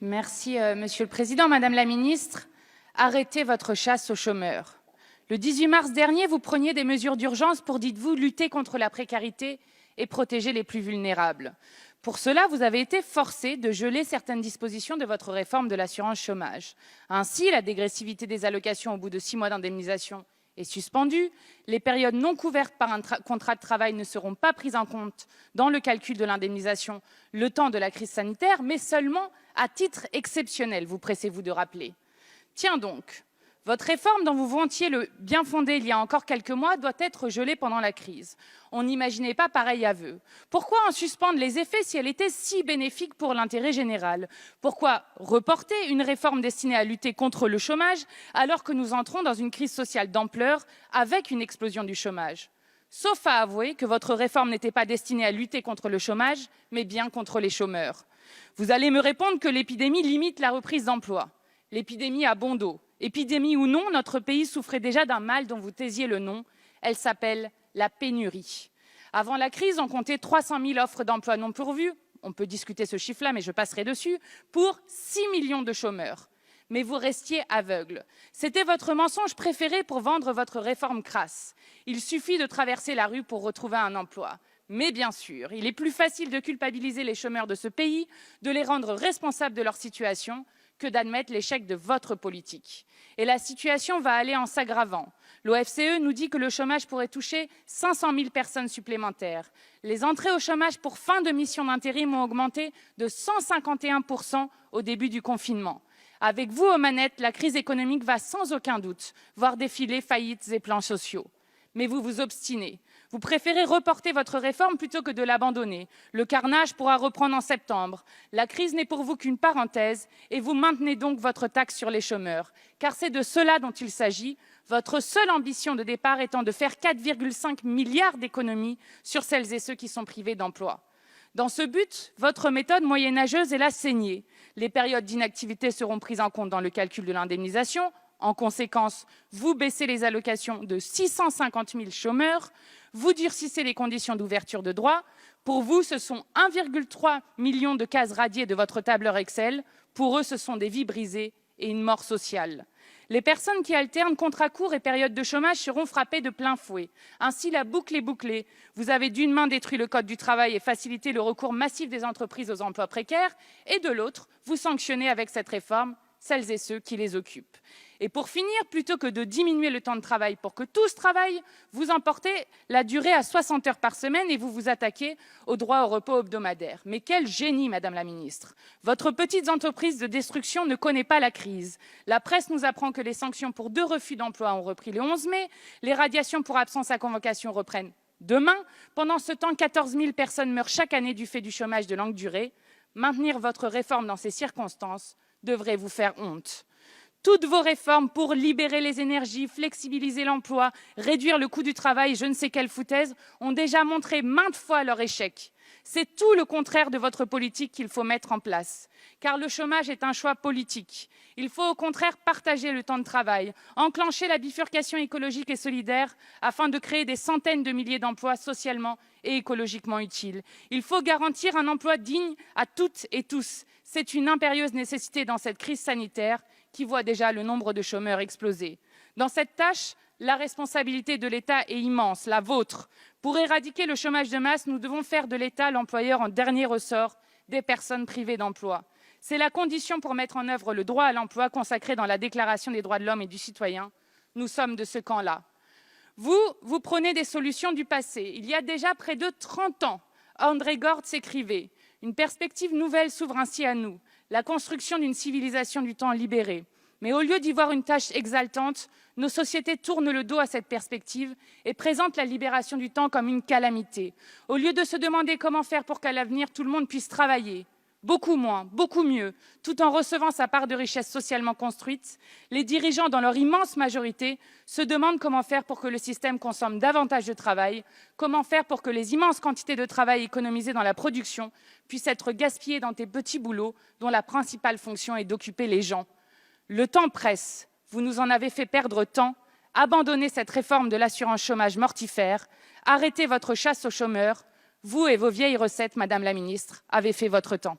Merci, Monsieur le Président. Madame la Ministre, arrêtez votre chasse aux chômeurs. Le 18 mars dernier, vous preniez des mesures d'urgence pour, dites-vous, lutter contre la précarité et protéger les plus vulnérables. Pour cela, vous avez été forcé de geler certaines dispositions de votre réforme de l'assurance chômage. Ainsi, la dégressivité des allocations au bout de 6 mois d'indemnisation est suspendue. Les périodes non couvertes par un contrat de travail ne seront pas prises en compte dans le calcul de l'indemnisation le temps de la crise sanitaire, mais seulement à titre exceptionnel, vous pressez-vous de rappeler. Tiens donc, votre réforme dont vous vantiez le bien fondé il y a encore quelques mois doit être gelée pendant la crise. On n'imaginait pas pareil aveu. Pourquoi en suspendre les effets si elle était si bénéfique pour l'intérêt général? Pourquoi reporter une réforme destinée à lutter contre le chômage alors que nous entrons dans une crise sociale d'ampleur avec une explosion du chômage? Sauf à avouer que votre réforme n'était pas destinée à lutter contre le chômage, mais bien contre les chômeurs. Vous allez me répondre que l'épidémie limite la reprise d'emploi. L'épidémie a bon dos. Épidémie ou non, notre pays souffrait déjà d'un mal dont vous taisiez le nom. Elle s'appelle la pénurie. Avant la crise, on comptait 300 000 offres d'emploi non pourvues. On peut discuter ce chiffre-là, mais je passerai dessus. Pour 6 millions de chômeurs. Mais vous restiez aveugle. C'était votre mensonge préféré pour vendre votre réforme crasse. Il suffit de traverser la rue pour retrouver un emploi. Mais bien sûr, il est plus facile de culpabiliser les chômeurs de ce pays, de les rendre responsables de leur situation, que d'admettre l'échec de votre politique. Et la situation va aller en s'aggravant. L'OFCE nous dit que le chômage pourrait toucher 500 000 personnes supplémentaires. Les entrées au chômage pour fin de mission d'intérim ont augmenté de 151% au début du confinement. Avec vous aux manettes, la crise économique va sans aucun doute voir défiler faillites et plans sociaux. Mais vous vous obstinez. Vous préférez reporter votre réforme plutôt que de l'abandonner. Le carnage pourra reprendre en septembre. La crise n'est pour vous qu'une parenthèse et vous maintenez donc votre taxe sur les chômeurs. Car c'est de cela dont il s'agit, votre seule ambition de départ étant de faire 4,5 milliards d'économies sur celles et ceux qui sont privés d'emploi. Dans ce but, votre méthode moyenâgeuse est la saignée. Les périodes d'inactivité seront prises en compte dans le calcul de l'indemnisation. En conséquence, vous baissez les allocations de 650 000 chômeurs, vous durcissez les conditions d'ouverture de droits. Pour vous, ce sont 1,3 million de cases radiées de votre tableur Excel. Pour eux, ce sont des vies brisées et une mort sociale. Les personnes qui alternent contrat court et période de chômage seront frappées de plein fouet. Ainsi, la boucle est bouclée. Vous avez d'une main détruit le Code du travail et facilité le recours massif des entreprises aux emplois précaires, et de l'autre, vous sanctionnez avec cette réforme celles et ceux qui les occupent. Et pour finir, plutôt que de diminuer le temps de travail pour que tous travaillent, vous emportez la durée à 60 heures par semaine et vous vous attaquez au droit au repos hebdomadaire. Mais quel génie, Madame la Ministre! Votre petite entreprise de destruction ne connaît pas la crise. La presse nous apprend que les sanctions pour 2 refus d'emploi ont repris le 11 mai, les radiations pour absence à convocation reprennent demain. Pendant ce temps, 14 000 personnes meurent chaque année du fait du chômage de longue durée. Maintenir votre réforme dans ces circonstances devrait vous faire honte. Toutes vos réformes pour libérer les énergies, flexibiliser l'emploi, réduire le coût du travail, je ne sais quelle foutaise, ont déjà montré maintes fois leur échec. C'est tout le contraire de votre politique qu'il faut mettre en place. Car le chômage est un choix politique. Il faut au contraire partager le temps de travail, enclencher la bifurcation écologique et solidaire afin de créer des centaines de milliers d'emplois socialement et écologiquement utiles. Il faut garantir un emploi digne à toutes et tous. C'est une impérieuse nécessité dans cette crise sanitaire qui voit déjà le nombre de chômeurs exploser. Dans cette tâche, la responsabilité de l'État est immense, la vôtre. Pour éradiquer le chômage de masse, nous devons faire de l'État l'employeur en dernier ressort des personnes privées d'emploi. C'est la condition pour mettre en œuvre le droit à l'emploi consacré dans la Déclaration des droits de l'homme et du citoyen. Nous sommes de ce camp-là. Vous prenez des solutions du passé. Il y a déjà près de 30 ans, André Gortz écrivait « Une perspective nouvelle s'ouvre ainsi à nous, la construction d'une civilisation du temps libéré. » Mais au lieu d'y voir une tâche exaltante, nos sociétés tournent le dos à cette perspective et présentent la libération du temps comme une calamité. Au lieu de se demander comment faire pour qu'à l'avenir, tout le monde puisse travailler, beaucoup moins, beaucoup mieux, tout en recevant sa part de richesse socialement construite, les dirigeants, dans leur immense majorité, se demandent comment faire pour que le système consomme davantage de travail, comment faire pour que les immenses quantités de travail économisées dans la production puissent être gaspillées dans des petits boulots dont la principale fonction est d'occuper les gens. Le temps presse, vous nous en avez fait perdre tant, abandonnez cette réforme de l'assurance chômage mortifère, arrêtez votre chasse aux chômeurs, vous et vos vieilles recettes, Madame la Ministre, avez fait votre temps.